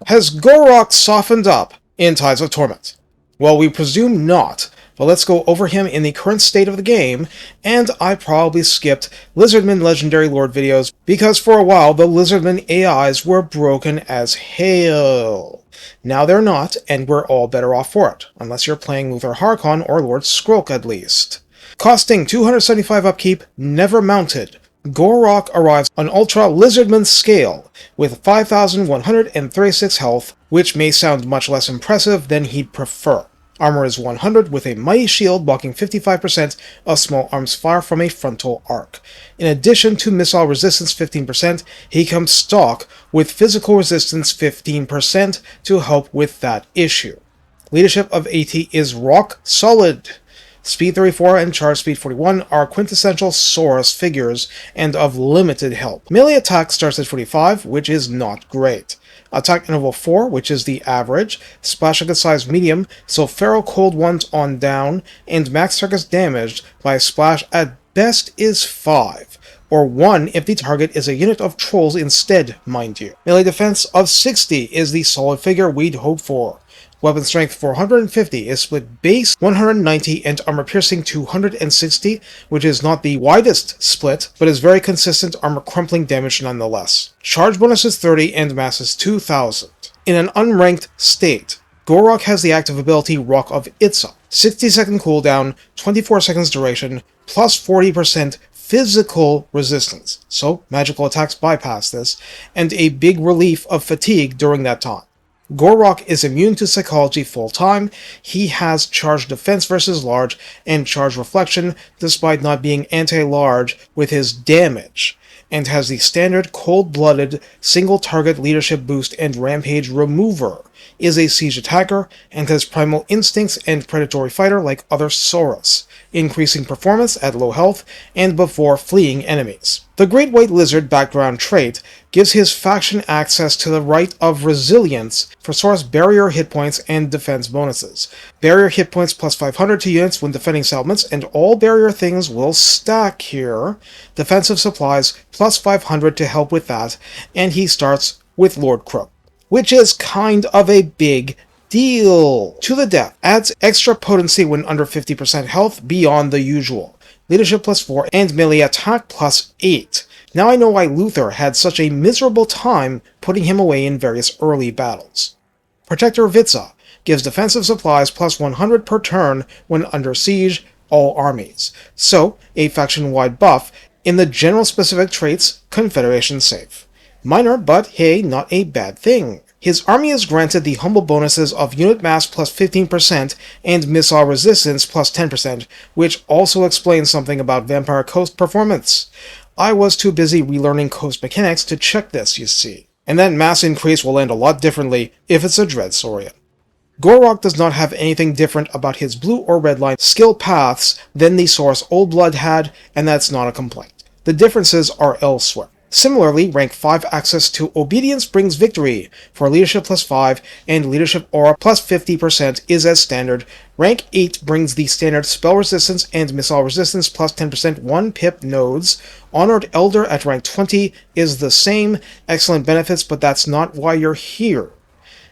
Has Gor-Rok softened up in Tides of Torment? Well, we presume not, but let's go over him in the current state of the game, and I probably skipped Lizardmen Legendary Lord videos because for a while the Lizardmen AIs were broken as hell. Now they're not, and we're all better off for it, unless you're playing Luther Harkon or Lord Kroak at least. Costing 275 upkeep, never mounted, Gor-Rok arrives on Ultra Lizardman scale with 5,136 health, which may sound much less impressive than he'd prefer. Armor is 100 with a mighty shield blocking 55% of small arms fire from a frontal arc. In addition to missile resistance 15%, he comes stock with physical resistance 15% to help with that issue. Leadership of AT is Rok-solid. Speed 34 and charge speed 41 are quintessential Saurus figures and of limited help. Melee attack starts at 45, which is not great. Attack interval 4, which is the average, splash target size medium, so feral cold ones on down, and max targets damaged by a splash at best is 5, or 1 if the target is a unit of trolls instead, mind you. Melee defense of 60 is the solid figure we'd hope for. Weapon strength 450 is split base 190 and armor piercing 260, which is not the widest split, but is very consistent armor crumpling damage nonetheless. Charge bonus is 30 and mass is 2000. In an unranked state, Gor-Rok has the active ability Rock of Itza, 60-second cooldown, 24 seconds duration, plus 40% physical resistance, so magical attacks bypass this, and a big relief of fatigue during that time. Gor-Rok is immune to psychology full-time, he has charge defense versus large, and charge reflection despite not being anti-large with his damage, and has the standard cold-blooded single-target leadership boost and rampage remover, is a siege attacker, and has primal instincts and predatory fighter like other Saurus, increasing performance at low health and before fleeing enemies. The Great White Lizard background trait gives his faction access to the right of resilience for Saurus barrier hit points and defense bonuses. Barrier hit points plus 500 to units when defending settlements, and all barrier things will stack here. Defensive supplies plus 500 to help with that, and he starts with Lord Kroak, which is kind of a big deal. To the Death adds extra potency when under 50% health beyond the usual. Leadership plus 4 and melee attack plus 8. Now I know why Luther had such a miserable time putting him away in various early battles. Protector Vitza gives defensive supplies plus 100 per turn when under siege, all armies. So, a faction-wide buff in the general specific traits, Confederation safe. Minor, but hey, not a bad thing. His army is granted the humble bonuses of unit mass plus 15% and missile resistance plus 10%, which also explains something about Vampire Coast performance. I was too busy relearning Coast mechanics to check this, you see. And that mass increase will land a lot differently if it's a Dread Saurian. Gor-Rok does not have anything different about his blue or red line skill paths than the Saurus Old Blood had, and that's not a complaint. The differences are elsewhere. Similarly, rank 5 access to Obedience brings victory for leadership plus 5, and leadership aura plus 50% is as standard. Rank 8 brings the standard spell resistance and missile resistance plus 10% 1 pip nodes. Honored Elder at rank 20 is the same, excellent benefits, but that's not why you're here.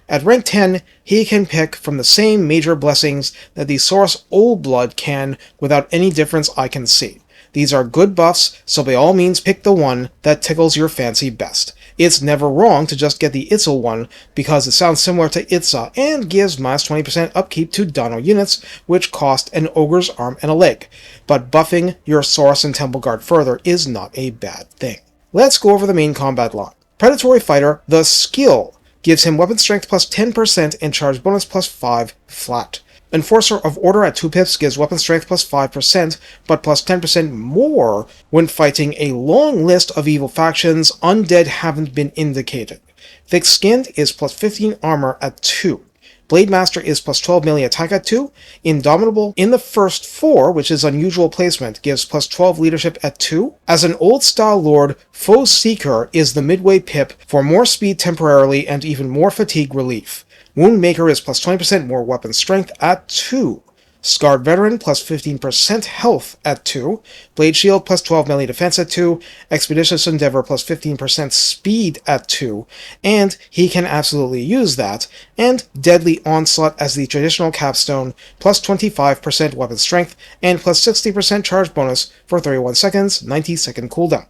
At rank 10, he can pick from the same major blessings that the Saurus Old Blood can without any difference I can see. These are good buffs, so by all means pick the one that tickles your fancy best. It's never wrong to just get the Itza one, because it sounds similar to Itza and gives minus 20% upkeep to Dano units, which cost an ogre's arm and a leg. But buffing your Saurus and Temple Guard further is not a bad thing. Let's go over the main combat line. Predatory Fighter, the skill, gives him weapon strength plus 10% and charge bonus plus 5 flat. Enforcer of Order at 2 pips gives weapon strength plus 5%, but plus 10% more when fighting a long list of evil factions. Undead haven't been indicated. Thick-skinned is plus 15 armor at 2. Blade Master is plus 12 melee attack at 2. Indomitable in the first 4, which is unusual placement, gives plus 12 leadership at 2. As an old-style lord, Foe Seeker is the midway pip for more speed temporarily and even more fatigue relief. Woundmaker is plus 20% more weapon strength at 2. Scarred Veteran plus 15% health at 2, Blade Shield plus 12 melee defense at 2, Expeditious Endeavor plus 15% speed at 2, and he can absolutely use that, and Deadly Onslaught as the traditional capstone, plus 25% weapon strength, and plus 60% charge bonus for 31 seconds, 90-second cooldown.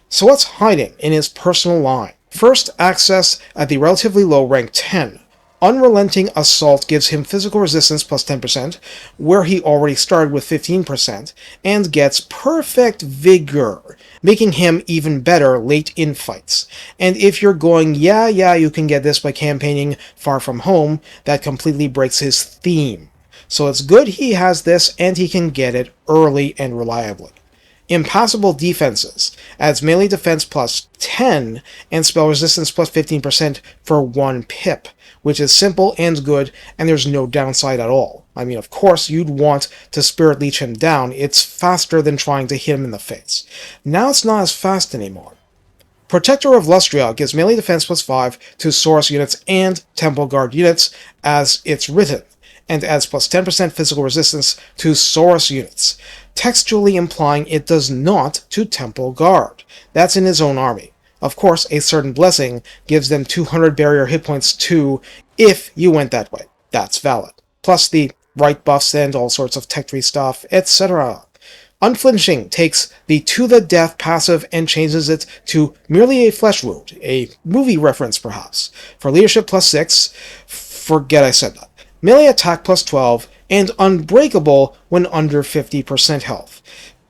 So what's hiding in his personal line? First access at the relatively low rank 10. Unrelenting Assault gives him physical resistance plus 10%, where he already started with 15%, and gets Perfect Vigor, making him even better late in fights. And if you're going, yeah, you can get this by campaigning Far From Home, that completely breaks his theme. So it's good he has this, and he can get it early and reliably. Impassable Defenses adds melee defense plus 10 and spell resistance plus 15% for 1 pip, which is simple and good, and there's no downside at all. I mean, of course, you'd want to Spirit Leech him down. It's faster than trying to hit him in the face. Now it's not as fast anymore. Protector of Lustria gives melee defense plus 5 to Saurus units and Temple Guard units as it's written, and adds plus 10% physical resistance to Saurus units, textually implying it does not to Temple Guard. That's in his own army. Of course, a certain blessing gives them 200 barrier hit points too, if you went that way. That's valid. Plus the right buffs and all sorts of tech tree stuff, etc. Unflinching takes the To the Death passive and changes it to merely a flesh wound, a movie reference perhaps. For leadership plus 6, forget I said that. Melee attack plus 12, and Unbreakable when under 50% health.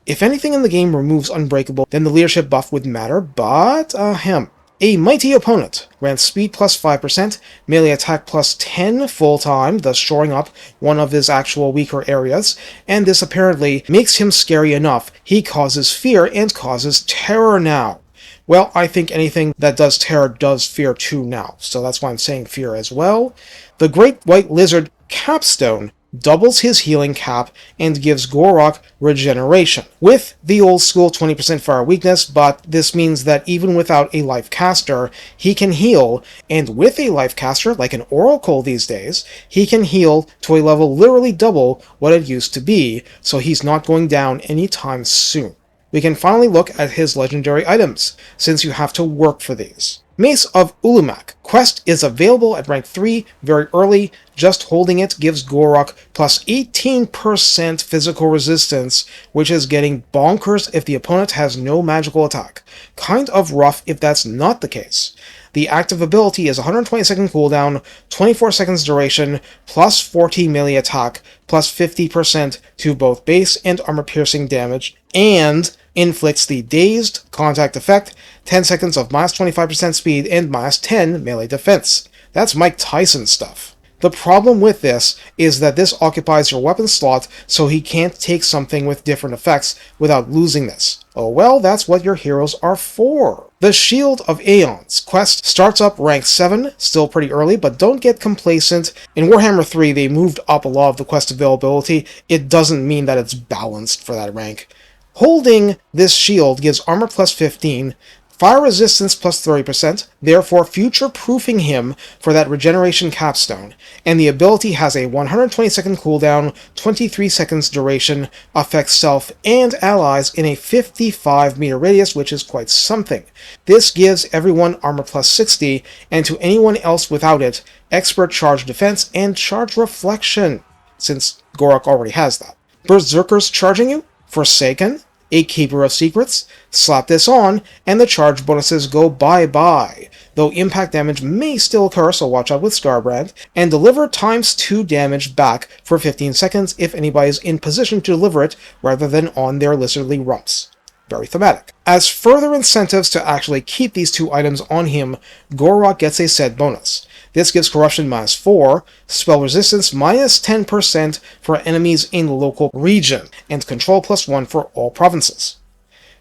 If anything in the game removes Unbreakable, then the leadership buff would matter, but A Mighty Opponent grants speed plus 5%, melee attack plus 10 full-time, thus shoring up one of his actual weaker areas, and this apparently makes him scary enough. He causes fear and causes terror now. Well, I think anything that does terror does fear too now, so that's why I'm saying fear as well. The Great White Lizard Capstone doubles his healing cap and gives Gor-Rok regeneration, with the old school 20% fire weakness, but this means that even without a life caster, he can heal, and with a life caster, like an Oracle these days, he can heal to a level literally double what it used to be, so he's not going down anytime soon. We can finally look at his legendary items, since you have to work for these. Mace of Ulumak. Quest is available at rank 3 very early. Just holding it gives Gor-Rok plus 18% physical resistance, which is getting bonkers if the opponent has no magical attack. Kind of rough if that's not the case. The active ability is 120 second cooldown, 24 seconds duration, plus 40 melee attack, plus 50% to both base and armor piercing damage, and inflicts the Dazed Contact effect, 10 seconds of minus 25% speed, and minus 10 melee defense. That's Mike Tyson stuff. The problem with this is that this occupies your weapon slot, so he can't take something with different effects without losing this. Oh well, that's what your heroes are for. The Shield of Aeons quest starts up rank 7, still pretty early, but don't get complacent. In Warhammer 3, they moved up a lot of the quest availability. It doesn't mean that it's balanced for that rank. Holding this shield gives armor plus 15, fire resistance plus 30%, therefore future-proofing him for that regeneration capstone, and the ability has a 120 second cooldown, 23 seconds duration, affects self and allies in a 55 meter radius, which is quite something. This gives everyone armor plus 60, and to anyone else without it, expert charge defense and charge reflection, since Gor-Rok already has that. Berserkers charging you? Forsaken, a Keeper of Secrets, slap this on, and the charge bonuses go bye-bye, though impact damage may still occur, so watch out with Scarbrand, and deliver times 2 damage back for 15 seconds if anybody is in position to deliver it, rather than on their lizardly rumps. Very thematic. As further incentives to actually keep these two items on him, Gor-Rok gets a said bonus. This gives Corruption minus 4, Spell Resistance minus 10% for enemies in the local region, and Control plus 1 for all provinces.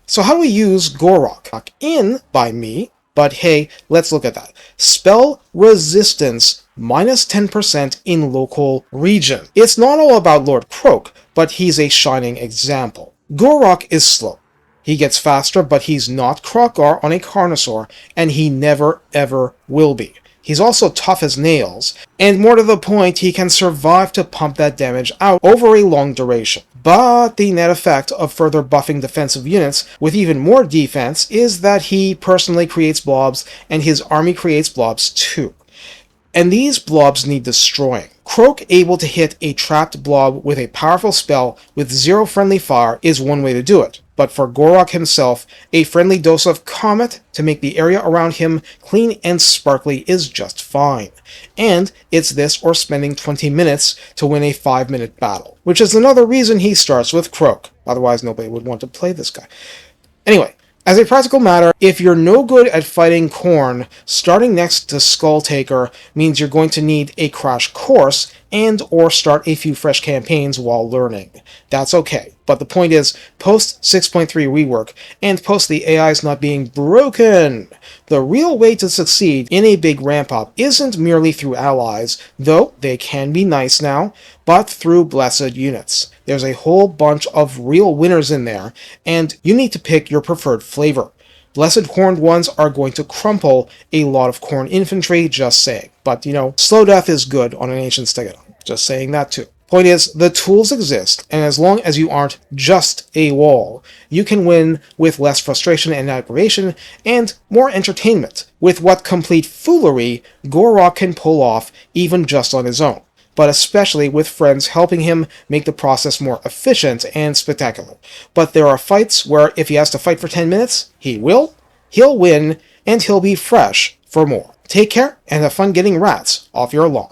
So how do we use Gor-Rok? In by me, but hey, let's look at that. Spell Resistance minus 10% in local region. It's not all about Lord Kroak, but he's a shining example. Gor-Rok is slow. He gets faster, but he's not Kroak on a Carnosaur, and he never ever will be. He's also tough as nails, and more to the point, he can survive to pump that damage out over a long duration. But the net effect of further buffing defensive units with even more defense is that he personally creates blobs, and his army creates blobs too. And these blobs need destroying. Kroak able to hit a trapped blob with a powerful spell with zero friendly fire is one way to do it, but for Gor-Rok himself, a friendly dose of Comet to make the area around him clean and sparkly is just fine. And it's this or spending 20 minutes to win a 5-minute battle, which is another reason he starts with Kroak, otherwise nobody would want to play this guy. Anyway, as a practical matter, if you're no good at fighting Khorne, starting next to Skulltaker means you're going to need a crash course and or start a few fresh campaigns while learning. That's okay, but the point is, post 6.3 rework, and post the AIs not being broken. The real way to succeed in a big ramp-up isn't merely through allies, though they can be nice now, but through blessed units. There's a whole bunch of real winners in there, and you need to pick your preferred flavor. Blessed horned ones are going to crumple a lot of Khorne infantry, just saying. But, slow death is good on an ancient stegadon. Just saying that too. Point is, the tools exist, and as long as you aren't just a wall, you can win with less frustration and aggravation, and more entertainment, with what complete foolery Gor-Rok can pull off even just on his own, but especially with friends helping him make the process more efficient and spectacular. But there are fights where if he has to fight for 10 minutes, he'll win, and he'll be fresh for more. Take care, and have fun getting rats off your lawn.